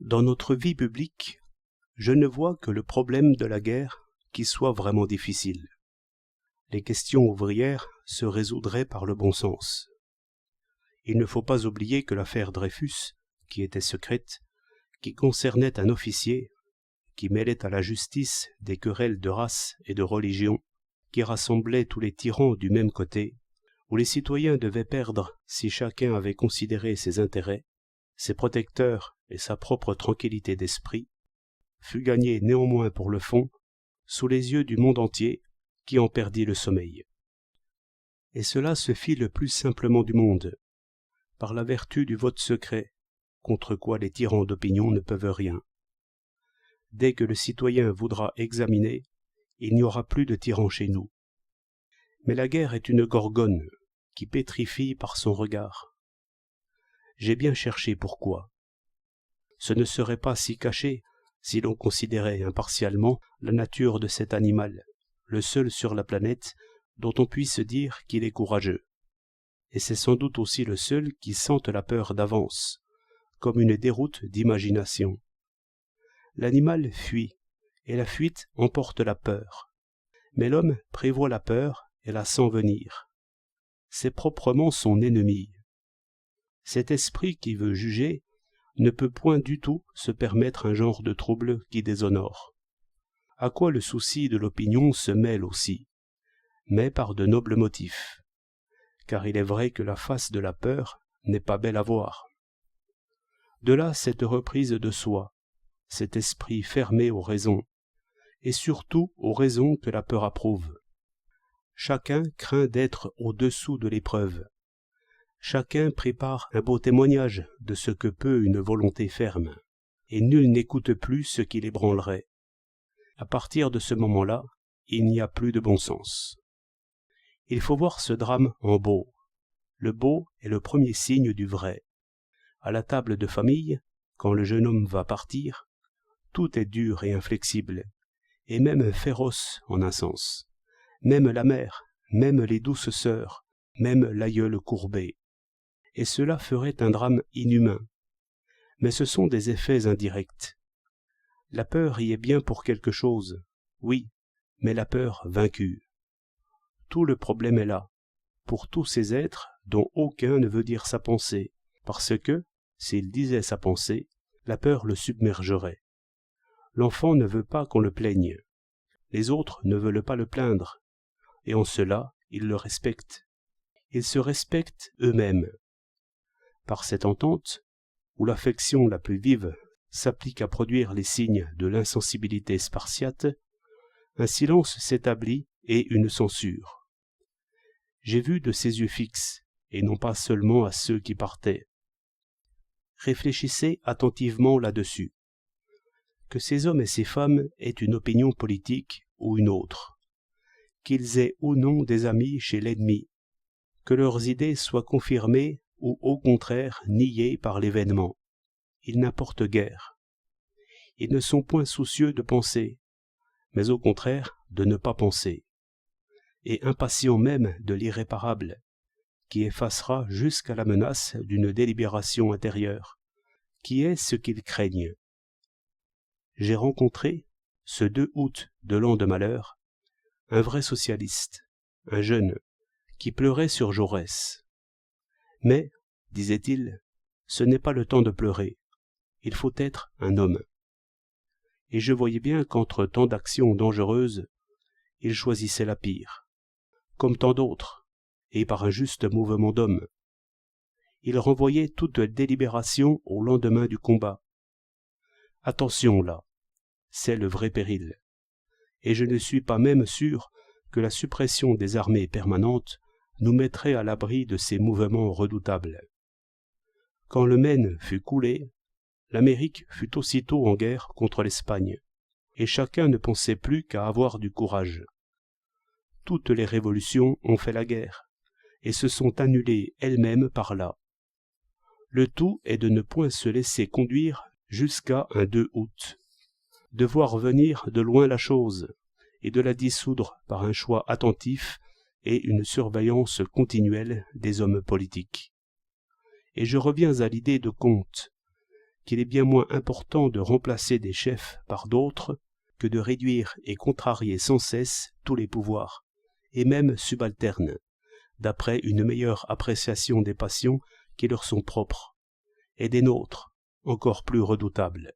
Dans notre vie publique, je ne vois que le problème de la guerre qui soit vraiment difficile. Les questions ouvrières se résoudraient par le bon sens. Il ne faut pas oublier que l'affaire Dreyfus, qui était secrète, qui concernait un officier, qui mêlait à la justice des querelles de race et de religion, qui rassemblait tous les tyrans du même côté, où les citoyens devaient perdre si chacun avait considéré ses intérêts, ses protecteurs et sa propre tranquillité d'esprit, fut gagnée néanmoins pour le fond, sous les yeux du monde entier, qui en perdit le sommeil. Et cela se fit le plus simplement du monde, par la vertu du vote secret, contre quoi les tyrans d'opinion ne peuvent rien. Dès que le citoyen voudra examiner, il n'y aura plus de tyran chez nous. Mais la guerre est une gorgone qui pétrifie par son regard. J'ai bien cherché pourquoi. Ce ne serait pas si caché si l'on considérait impartialement la nature de cet animal, le seul sur la planète dont on puisse dire qu'il est courageux. Et c'est sans doute aussi le seul qui sente la peur d'avance, comme une déroute d'imagination. L'animal fuit, et la fuite emporte la peur. Mais l'homme prévoit la peur et la sent venir. C'est proprement son ennemi. Cet esprit qui veut juger ne peut point du tout se permettre un genre de trouble qui déshonore. À quoi le souci de l'opinion se mêle aussi, mais par de nobles motifs, car il est vrai que la face de la peur n'est pas belle à voir. De là cette reprise de soi, cet esprit fermé aux raisons, et surtout aux raisons que la peur approuve. Chacun craint d'être au-dessous de l'épreuve. Chacun prépare un beau témoignage de ce que peut une volonté ferme, et nul n'écoute plus ce qui l'ébranlerait. À partir de ce moment-là, il n'y a plus de bon sens. Il faut voir ce drame en beau. Le beau est le premier signe du vrai. À la table de famille, quand le jeune homme va partir, tout est dur et inflexible, et même féroce en un sens. Même la mère, même les douces sœurs, même l'aïeul courbé. Et cela ferait un drame inhumain. Mais ce sont des effets indirects. La peur y est bien pour quelque chose, oui, mais la peur vaincue. Tout le problème est là, pour tous ces êtres dont aucun ne veut dire sa pensée, parce que, s'il disait sa pensée, la peur le submergerait. L'enfant ne veut pas qu'on le plaigne. Les autres ne veulent pas le plaindre, et en cela, ils le respectent. Ils se respectent eux-mêmes. Par cette entente, où l'affection la plus vive s'applique à produire les signes de l'insensibilité spartiate, un silence s'établit et une censure. J'ai vu de ces yeux fixes, et non pas seulement à ceux qui partaient. Réfléchissez attentivement là-dessus. Que ces hommes et ces femmes aient une opinion politique ou une autre, qu'ils aient ou non des amis chez l'ennemi, que leurs idées soient confirmées ou au contraire niées par l'événement, ils n'importent guère. Ils ne sont point soucieux de penser, mais au contraire de ne pas penser, et impatients même de l'irréparable, qui effacera jusqu'à la menace d'une délibération intérieure, qui est ce qu'ils craignent. J'ai rencontré, ce 2 août de l'an de malheur, un vrai socialiste, un jeune, qui pleurait sur Jaurès. Mais, disait-il, ce n'est pas le temps de pleurer, il faut être un homme. Et je voyais bien qu'entre tant d'actions dangereuses, il choisissait la pire, comme tant d'autres, et par un juste mouvement d'homme. Il renvoyait toute délibération au lendemain du combat. Attention là, c'est le vrai péril. Et je ne suis pas même sûr que la suppression des armées permanentes nous mettrait à l'abri de ces mouvements redoutables. Quand le Maine fut coulé, l'Amérique fut aussitôt en guerre contre l'Espagne, et chacun ne pensait plus qu'à avoir du courage. Toutes les révolutions ont fait la guerre, et se sont annulées elles-mêmes par là. Le tout est de ne point se laisser conduire jusqu'à un 2 août, de voir venir de loin la chose, et de la dissoudre par un choix attentif et une surveillance continuelle des hommes politiques. Et je reviens à l'idée de Comte, qu'il est bien moins important de remplacer des chefs par d'autres que de réduire et contrarier sans cesse tous les pouvoirs, et même subalternes, d'après une meilleure appréciation des passions qui leur sont propres, et des nôtres, encore plus redoutables.